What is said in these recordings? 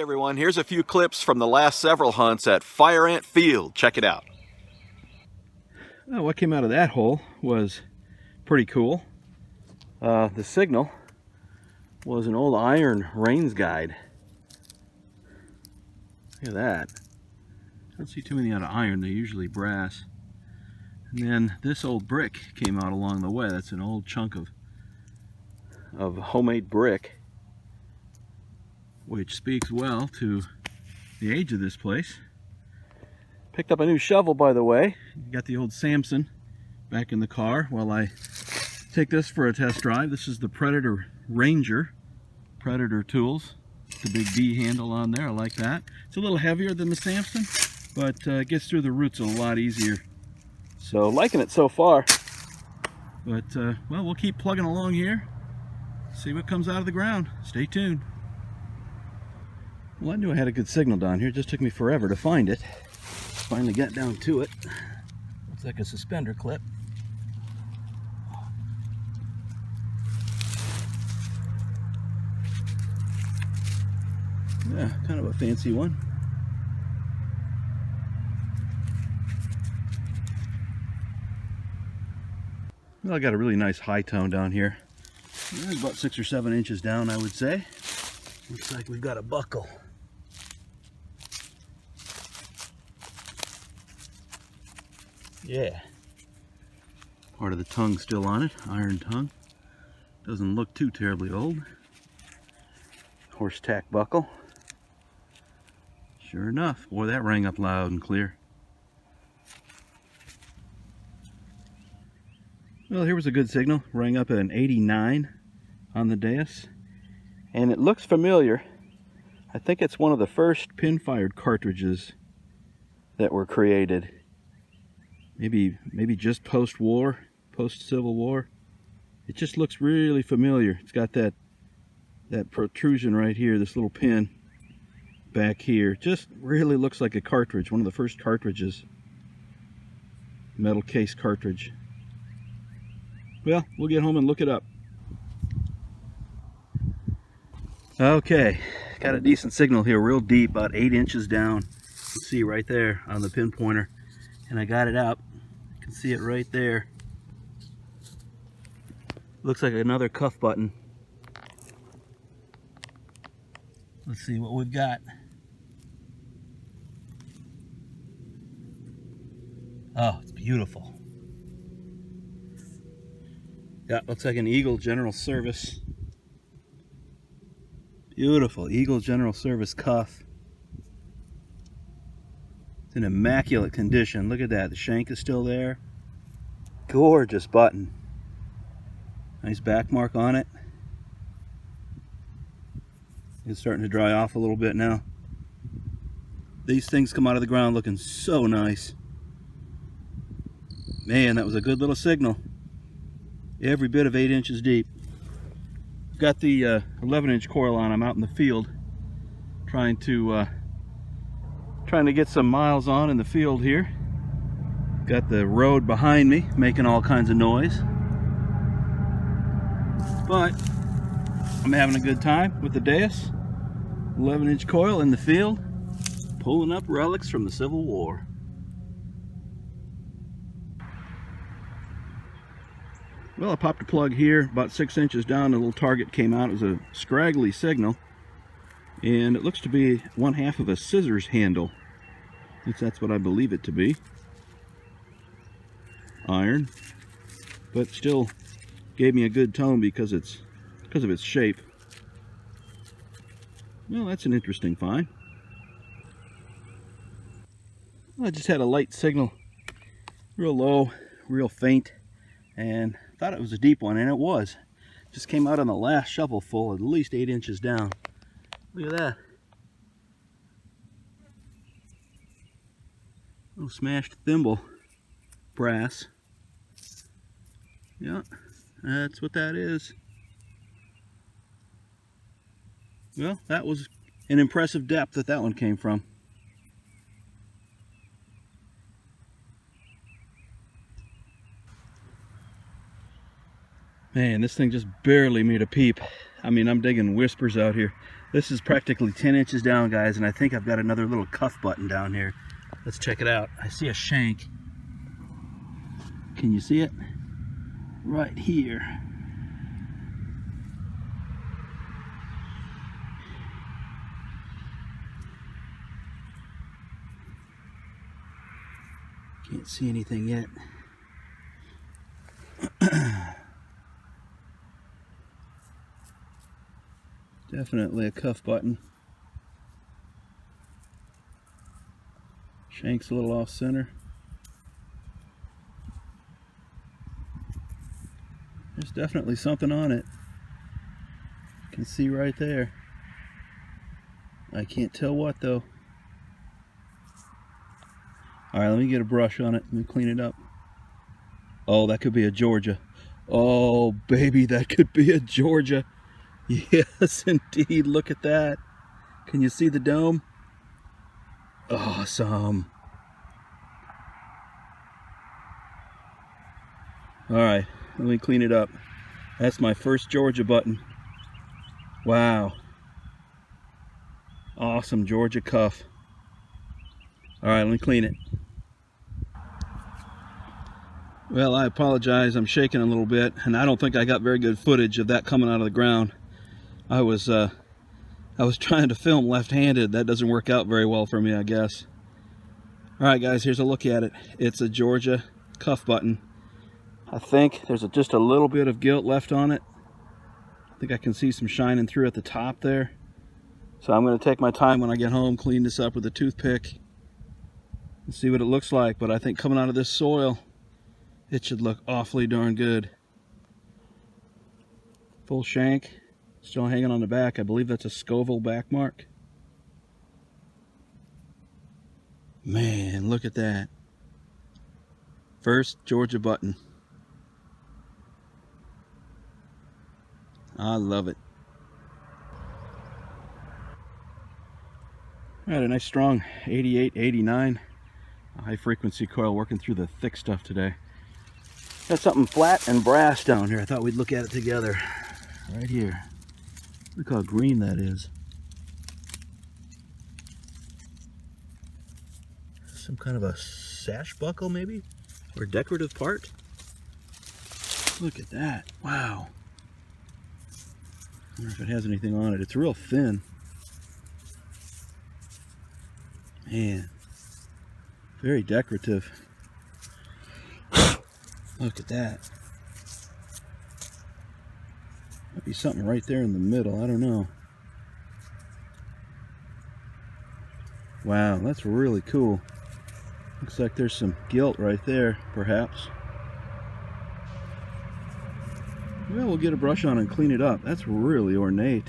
everyone, here's a few clips from the last several hunts at Fire Ant Field. Check it out. Well, what came out of that hole was pretty cool. The signal was an old iron rains guide. Look at that. I don't see too many out of iron, they're usually brass. And then this old brick came out along the way. That's an old chunk of homemade brick, which speaks well to the age of this place. Picked up a new shovel, by the way. Got the old Samson back in the car while I take this for a test drive. This is the Predator Ranger, Predator Tools. The big D handle on there, I like that. It's a little heavier than the Samson, but it gets through the roots a lot easier. So liking it so far. But well, we'll keep plugging along here, see what comes out of the ground. Stay tuned. Well, I knew I had a good signal down here. It just took me forever to find it. Finally got down to it. Looks like a suspender clip. Yeah, kind of a fancy one. Well, I got a really nice high tone down here. It's about 6 or 7 inches down, I would say. Looks like we've got a buckle. Yeah. Part of the tongue still on it, iron tongue. Doesn't look too terribly old. Horse tack buckle. Sure enough, boy, that rang up loud and clear. Well, here was a good signal. Rang up at an 89 on the Deus. And it looks familiar. I think it's one of the first pin-fired cartridges that were created. Maybe just post-war, post-Civil War. It just looks really familiar. It's got that protrusion right here, this little pin back here. Just really looks like a cartridge, one of the first cartridges. Metal case cartridge. Well, we'll get home and look it up. Okay, got a decent signal here, real deep, about 8 inches down. You can see right there on the pin pointer. And I got it up. You can see it right there. Looks like another cuff button. Let's see what we've got. Oh, it's beautiful. Yeah, looks like an Eagle General Service. Beautiful Eagle General Service cuff. It's in immaculate condition. Look at that. The shank is still there. Gorgeous button. Nice back mark on it. It's starting to dry off a little bit now. These things come out of the ground looking so nice. Man, that was a good little signal. Every bit of 8 inches deep. Got the 11-inch coil on. I'm out in the field trying to get some miles on in the field here. Got the road behind me making all kinds of noise, but I'm having a good time with the Deus. 11-inch coil in the field, pulling up relics from the Civil War. Well, I popped a plug here about 6 inches down. A little target came out. It was a scraggly signal, and it looks to be 1/2 of a scissors handle. At least that's what I believe it to be. Iron, but still gave me a good tone because of its shape. Well, that's an interesting find. I just had a light signal, real low, real faint, and thought it was a deep one, and it was. Just came out on the last shovelful, at least 8 inches down. Look at that. Little smashed thimble, brass. Yeah, that's what that is. Well, that was an impressive depth that one came from. Man, this thing just barely made a peep. I mean, I'm digging whispers out here. This is practically 10 inches down, guys, and I think I've got another little cuff button down here. Let's check it out. I see a shank. Can you see it? Right here. Can't see anything yet. Definitely a cuff button. Shank's a little off center. There's definitely something on it. You can see right there. I can't tell what though. Alright, let me get a brush on it. Let me clean it up. Oh, that could be a Georgia. Oh, baby, that could be a Georgia. Yes, indeed. Look at that. Can you see the dome? Awesome. Alright, let me clean it up. That's my first Georgia button. Wow. Awesome Georgia cuff. Alright, let me clean it. Well, I apologize. I'm shaking a little bit, and I don't think I got very good footage of that coming out of the ground. I was trying to film left-handed. That doesn't work out very well for me, I guess. Alright guys, here's a look at it. It's a Georgia cuff button. I think there's just a little bit of gilt left on it. I think I can see some shining through at the top there. So I'm going to take my time when I get home, clean this up with a toothpick, and see what it looks like. But I think coming out of this soil, it should look awfully darn good. Full shank. Still hanging on the back. I believe that's a Scoville back mark. Man, look at that. First Georgia button. I love it. Alright, a nice strong 88, 89. A high frequency coil working through the thick stuff today. Got something flat and brass down here. I thought we'd look at it together. Right here. Look how green that is. Some kind of a sash buckle maybe? Or decorative part? Look at that. Wow. I wonder if it has anything on it. It's real thin. Man. Very decorative. Look at that. Might be something right there in the middle. I don't know. Wow, that's really cool. Looks like there's some gilt right there, perhaps. Well, we'll get a brush on and clean it up. That's really ornate.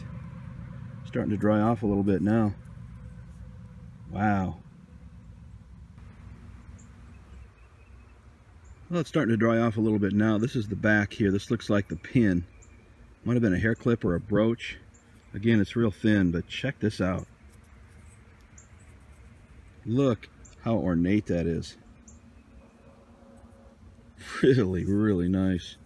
Starting to dry off a little bit now. Wow. Well, it's starting to dry off a little bit now. This is the back here. This looks like the pin. Might have been a hair clip or a brooch. Again, it's real thin, but check this out. Look how ornate that is. Really, really nice.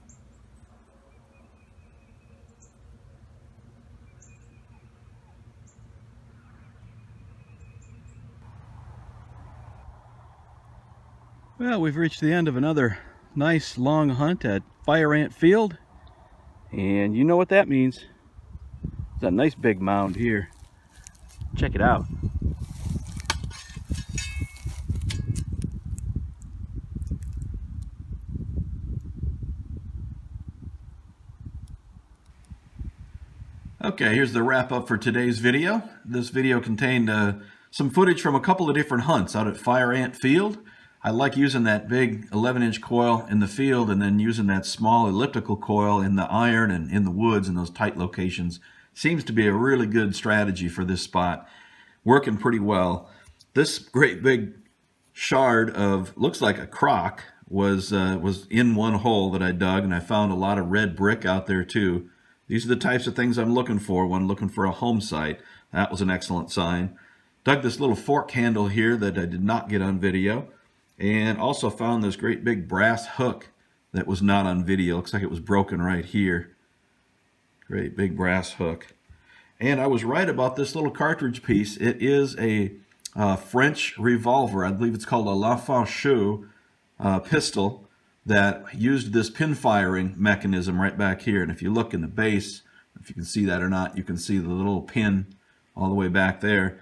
Well, we've reached the end of another nice long hunt at Fire Ant Field. And you know what that means. It's a nice big mound here. Check it out. Okay, here's the wrap up for today's video. This video contained some footage from a couple of different hunts out at Fire Ant Field. I like using that big 11-inch coil in the field and then using that small elliptical coil in the iron and in the woods in those tight locations. Seems to be a really good strategy for this spot. Working pretty well. This great big shard of, looks like a crock, was in one hole that I dug, and I found a lot of red brick out there too. These are the types of things I'm looking for when looking for a home site. That was an excellent sign. Dug this little fork handle here that I did not get on video. And also found this great big brass hook that was not on video. Looks like it was broken right here. Great big brass hook. And I was right about this little cartridge piece. It is a French revolver. I believe it's called a L'Enfant Chou pistol that used this pin firing mechanism right back here. And if you look in the base, if you can see that or not, you can see the little pin all the way back there.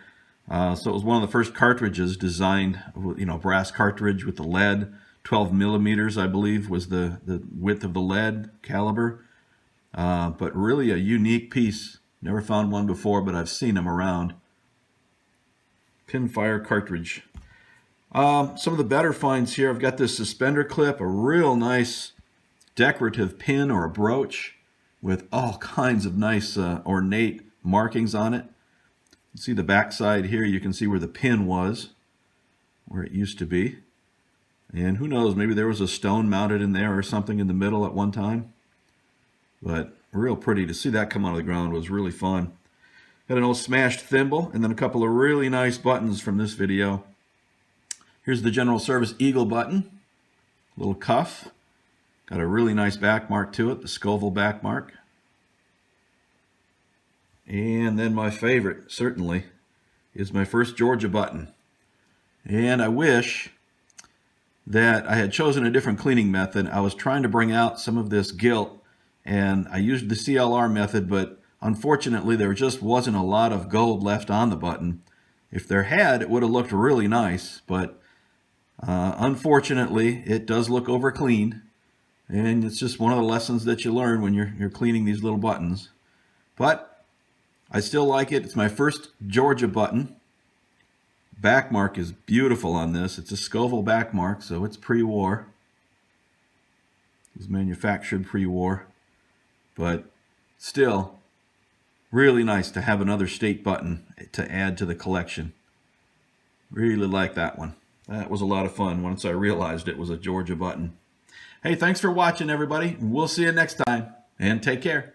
So it was one of the first cartridges designed, brass cartridge with the lead. 12 millimeters, I believe, was the width of the lead caliber. But really a unique piece. Never found one before, but I've seen them around. Pinfire cartridge. Some of the better finds here, I've got this suspender clip, a real nice decorative pin or a brooch with all kinds of nice ornate markings on it. You see the back side here, you can see where the pin was, where it used to be. And who knows, maybe there was a stone mounted in there or something in the middle at one time. But real pretty. To see that come out of the ground was really fun. Got an old smashed thimble and then a couple of really nice buttons from this video. Here's the General Service Eagle button. Little cuff. Got a really nice back mark to it, the Scoville back mark. And then my favorite, certainly, is my first Georgia button. And I wish that I had chosen a different cleaning method. I was trying to bring out some of this gilt, and I used the CLR method, but unfortunately there just wasn't a lot of gold left on the button. If there had, it would have looked really nice, but unfortunately it does look over cleaned, and it's just one of the lessons that you learn when you're cleaning these little buttons. But I still like it. It's my first Georgia button. Back mark is beautiful on this. It's a Scoville back mark, so it's pre-war. It was manufactured pre-war. But still, really nice to have another state button to add to the collection. Really like that one. That was a lot of fun once I realized it was a Georgia button. Hey, thanks for watching, everybody. We'll see you next time, and take care.